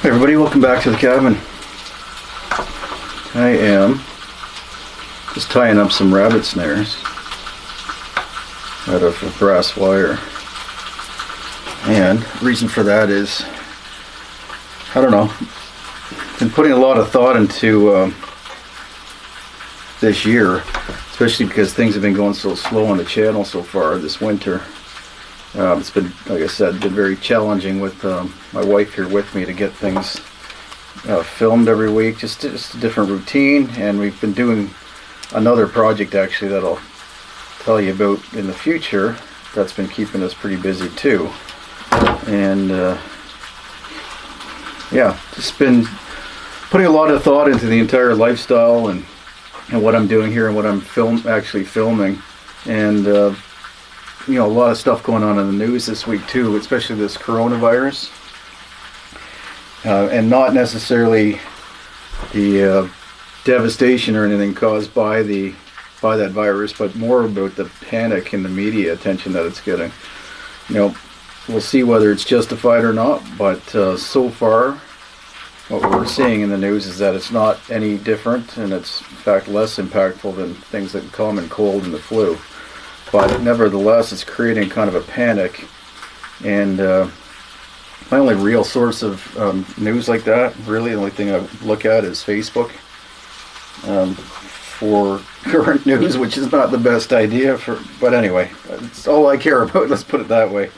Hey everybody, welcome back to the cabin. I am just tying up some rabbit snares out of brass wire. And the reason for that is, I don't know, been putting a lot of thought into this year, especially because things have been going so slow on the channel so far this winter. It's been, like I said, been very challenging with my wife here with me to get things filmed every week, just a different routine. And we've been doing another project actually that I'll tell you about in the future that's been keeping us pretty busy too. And yeah, just been putting a lot of thought into the entire lifestyle and what I'm doing here and what I'm actually filming. And you know, a lot of stuff going on in the news this week too, especially this coronavirus, and not necessarily the devastation or anything caused by that virus, but more about the panic and the media attention that it's getting. You know, we'll see whether it's justified or not, but so far what we're seeing in the news is that it's not any different, and it's in fact less impactful than things like the common cold and the flu. But nevertheless, it's creating kind of a panic. And my only real source of news like that, really the only thing I look at is Facebook for current news, which is not the best idea. But anyway, it's all I care about, let's put it that way,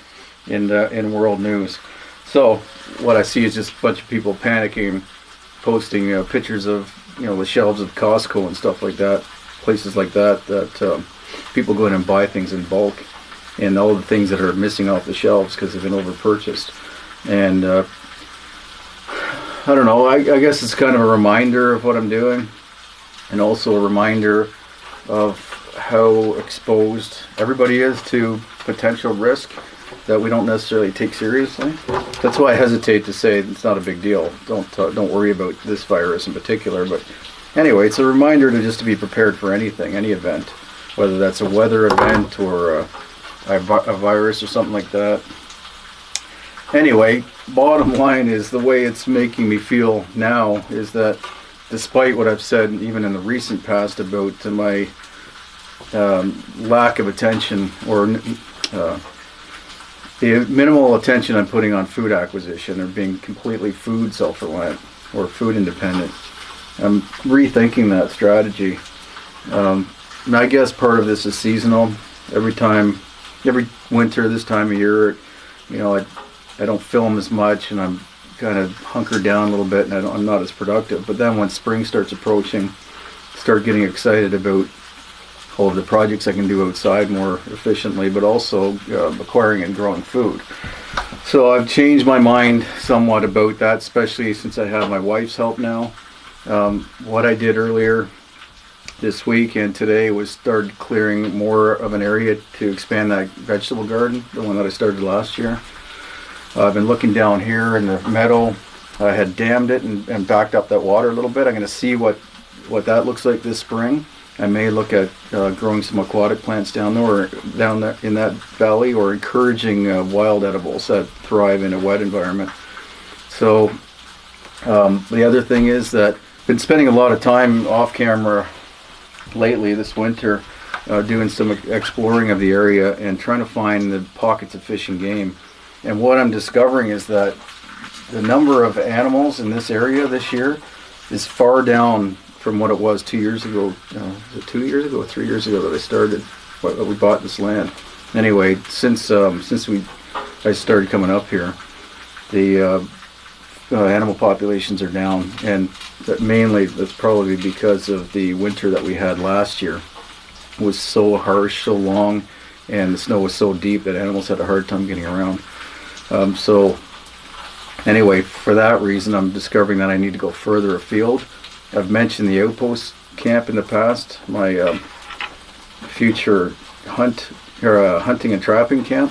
in world news. So what I see is just a bunch of people panicking, posting pictures of, you know, the shelves of Costco and stuff like that, places like that, people go in and buy things in bulk, and all the things that are missing off the shelves because they've been over purchased. And I don't know, I guess it's kind of a reminder of what I'm doing, and also a reminder of how exposed everybody is to potential risk that we don't necessarily take seriously. That's why I hesitate to say it's not a big deal. Don't worry about this virus in particular. But anyway, it's a reminder to be prepared for anything, any event, whether that's a weather event or a virus or something like that. Anyway, bottom line is, the way it's making me feel now is that despite what I've said even in the recent past about my lack of attention, or the minimal attention I'm putting on food acquisition, or being completely food self-reliant or food independent, I'm rethinking that strategy. And I guess part of this is seasonal. Every winter this time of year, you know, I don't film as much, and I'm kind of hunkered down a little bit, and I'm not as productive. But then when spring starts approaching, start getting excited about all of the projects I can do outside more efficiently, but also acquiring and growing food. So I've changed my mind somewhat about that, especially since I have my wife's help now. What I did earlier this week and today was started clearing more of an area to expand that vegetable garden, the one that I started last year. I've been looking down here in the meadow. I had dammed it and backed up that water a little bit. I'm going to see what that looks like this spring. I may look at growing some aquatic plants down there in that valley, or encouraging wild edibles that thrive in a wet environment. So the other thing is that I've been spending a lot of time off camera lately this winter, doing some exploring of the area and trying to find the pockets of fish and game. And what I'm discovering is that the number of animals in this area this year is far down from what it was 2 years ago. Was it 2 years ago or 3 years ago that I started, that we bought this land? Anyway, since I started coming up here, the animal populations are down, and mainly that's probably because of the winter that we had last year. It was so harsh, so long, and the snow was so deep that animals had a hard time getting around. So anyway, for that reason, I'm discovering that I need to go further afield. I've mentioned the outpost camp in the past, my future hunting and trapping camp.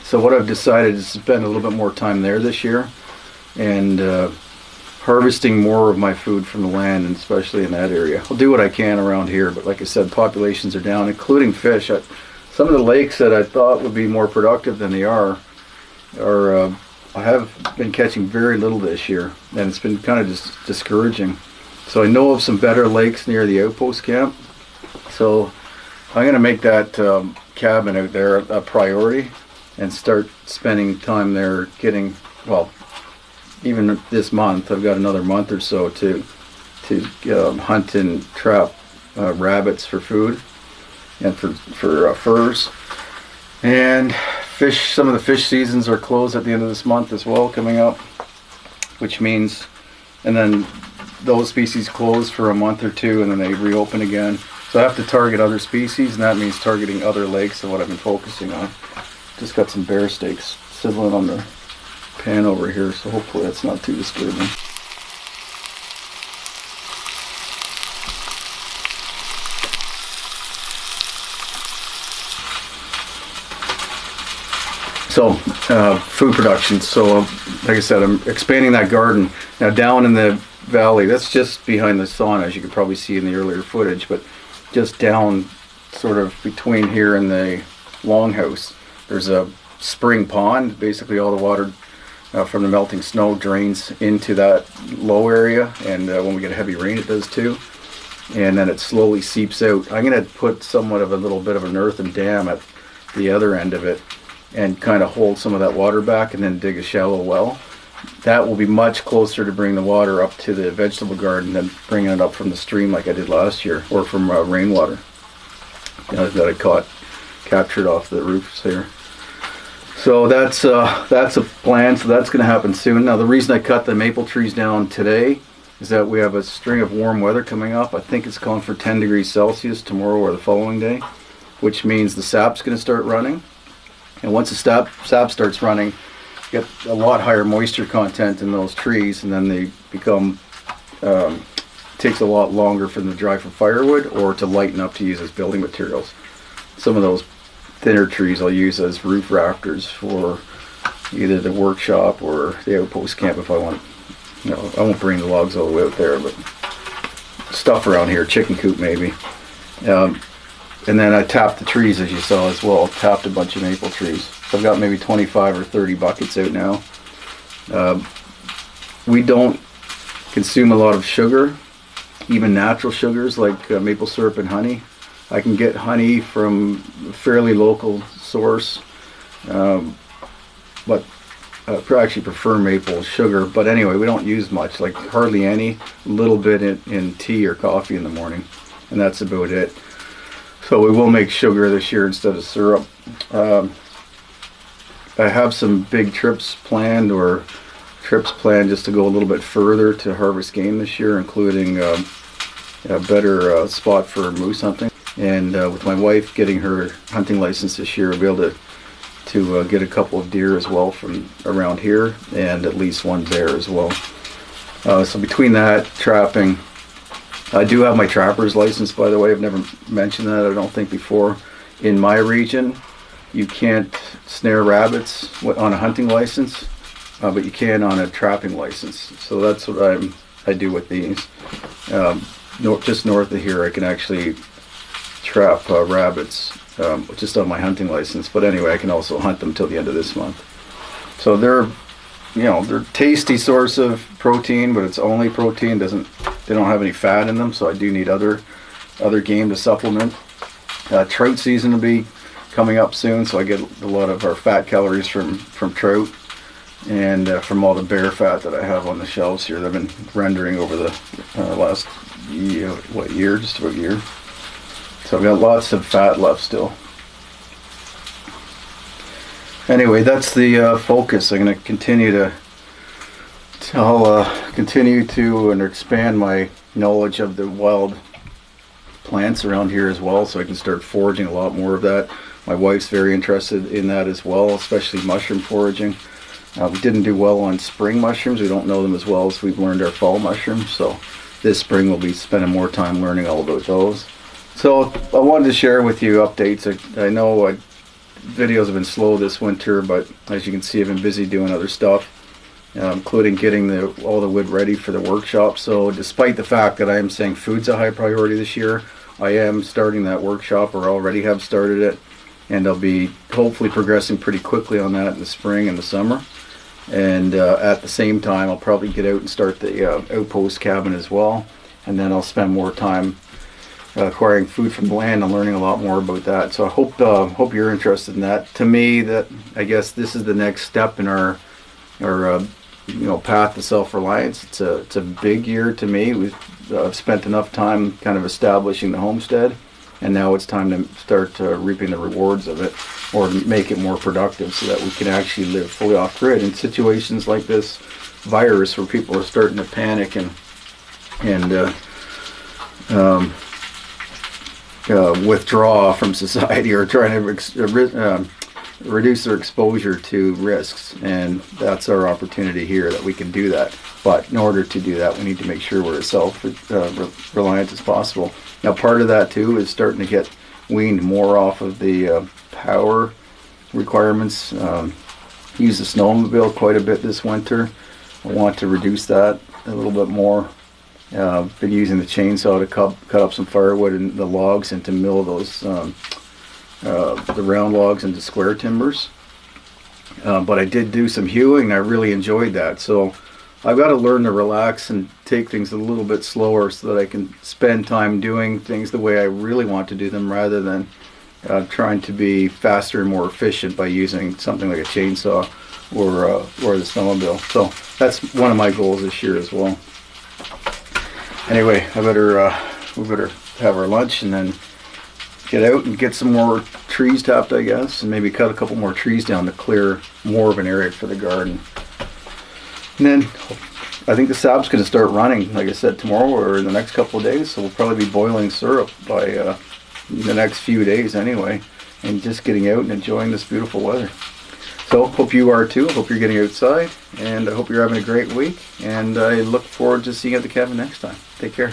So what I've decided is to spend a little bit more time there this year, and harvesting more of my food from the land, and especially in that area. I'll do what I can around here, but like I said, populations are down, including fish. Some of the lakes that I thought would be more productive than they are I have been catching very little this year, and it's been kind of just discouraging. So I know of some better lakes near the outpost camp, so I'm going to make that cabin out there a priority and start spending time there getting, well, even this month, I've got another month or so to hunt and trap rabbits for food and for furs. And fish, some of the fish seasons are closed at the end of this month as well, coming up, which means, and then those species close for a month or two and then they reopen again. So I have to target other species, and that means targeting other lakes than what I've been focusing on. Just got some bear steaks sizzling on the pan over here, so hopefully that's not too disturbing. So, food production. So, like I said, I'm expanding that garden. Now down in the valley, that's just behind the sauna, as you could probably see in the earlier footage, but just down sort of between here and the longhouse, there's a spring pond. Basically all the water from the melting snow drains into that low area, and when we get a heavy rain it does too, and then it slowly seeps out. I'm going to put somewhat of a little bit of an earthen dam at the other end of it and kind of hold some of that water back, and then dig a shallow well. That will be much closer to bring the water up to the vegetable garden than bringing it up from the stream like I did last year, or from rainwater that I captured off the roofs here. So that's a plan. So that's going to happen soon. Now the reason I cut the maple trees down today is that we have a string of warm weather coming up. I think it's calling for 10 degrees Celsius tomorrow or the following day, which means the sap's going to start running. And once the sap starts running, you get a lot higher moisture content in those trees, and then they become, takes a lot longer for them to dry for firewood or to lighten up to use as building materials. Some of those thinner trees I'll use as roof rafters for either the workshop or the outpost camp if I want. I won't bring the logs all the way out there, but stuff around here, chicken coop maybe. And then I tapped the trees, as you saw as well. Tapped a bunch of maple trees. So I've got maybe 25 or 30 buckets out now. We don't consume a lot of sugar, even natural sugars like maple syrup and honey. I can get honey from a fairly local source, but I actually prefer maple sugar. But anyway, we don't use much, like hardly any, a little bit in tea or coffee in the morning, and that's about it. So we will make sugar this year instead of syrup. I have some big trips planned just to go a little bit further to harvest game this year, including a better spot for moose hunting. And with my wife getting her hunting license this year, I'll be able to get a couple of deer as well from around here, and at least one bear as well. So between that, trapping, I do have my trapper's license, by the way. I've never mentioned that, I don't think, before. In my region, you can't snare rabbits on a hunting license, but you can on a trapping license. So that's what I do with these. Just north of here, I can actually trap rabbits just on my hunting license. But anyway, I can also hunt them till the end of this month. So they're tasty source of protein, but it's only protein. They don't have any fat in them, so I do need other game to supplement. Trout season will be coming up soon, so I get a lot of our fat calories from trout, and from all the bear fat that I have on the shelves here that I've been rendering over the last year, just about a year. So I've got lots of fat left still. Anyway, that's the focus. I'm going to continue to and expand my knowledge of the wild plants around here as well, so I can start foraging a lot more of that. My wife's very interested in that as well, especially mushroom foraging. We didn't do well on spring mushrooms. We don't know them as well as we've learned our fall mushrooms, so this spring we'll be spending more time learning all about those. So I wanted to share with you updates. I know videos have been slow this winter, but as you can see, I've been busy doing other stuff, including getting all the wood ready for the workshop. So despite the fact that I am saying food's a high priority this year, I am starting that workshop, or already have started it, and I'll be hopefully progressing pretty quickly on that in the spring and the summer. And at the same time, I'll probably get out and start the outpost cabin as well. And then I'll spend more time acquiring food from the land and learning a lot more about that. So I hope you're interested in that. To me, that I guess this is the next step in our path to self-reliance. It's a big year to me. I've spent enough time kind of establishing the homestead, and now it's time to start reaping the rewards of it, or make it more productive so that we can actually live fully off grid. In situations like this virus, where people are starting to panic and withdraw from society, or trying to reduce their exposure to risks, and that's our opportunity here, that we can do that. But in order to do that, we need to make sure we're as self-reliant as possible. Now, part of that too is starting to get weaned more off of the power requirements. Use the snowmobile quite a bit this winter. I want to reduce that a little bit more. Been using the chainsaw to cut up some firewood and the logs, and to mill those the round logs into square timbers. But I did do some hewing, and I really enjoyed that. So I've got to learn to relax and take things a little bit slower, so that I can spend time doing things the way I really want to do them, rather than trying to be faster and more efficient by using something like a chainsaw or the snowmobile. So that's one of my goals this year as well. Anyway, we better have our lunch and then get out and get some more trees tapped, I guess, and maybe cut a couple more trees down to clear more of an area for the garden. And then I think the sap's going to start running, like I said, tomorrow or in the next couple of days. So we'll probably be boiling syrup by the next few days anyway, and just getting out and enjoying this beautiful weather. So hope you are too. Hope you're getting outside, and I hope you're having a great week. And I look forward to seeing you at the cabin next time. Take care.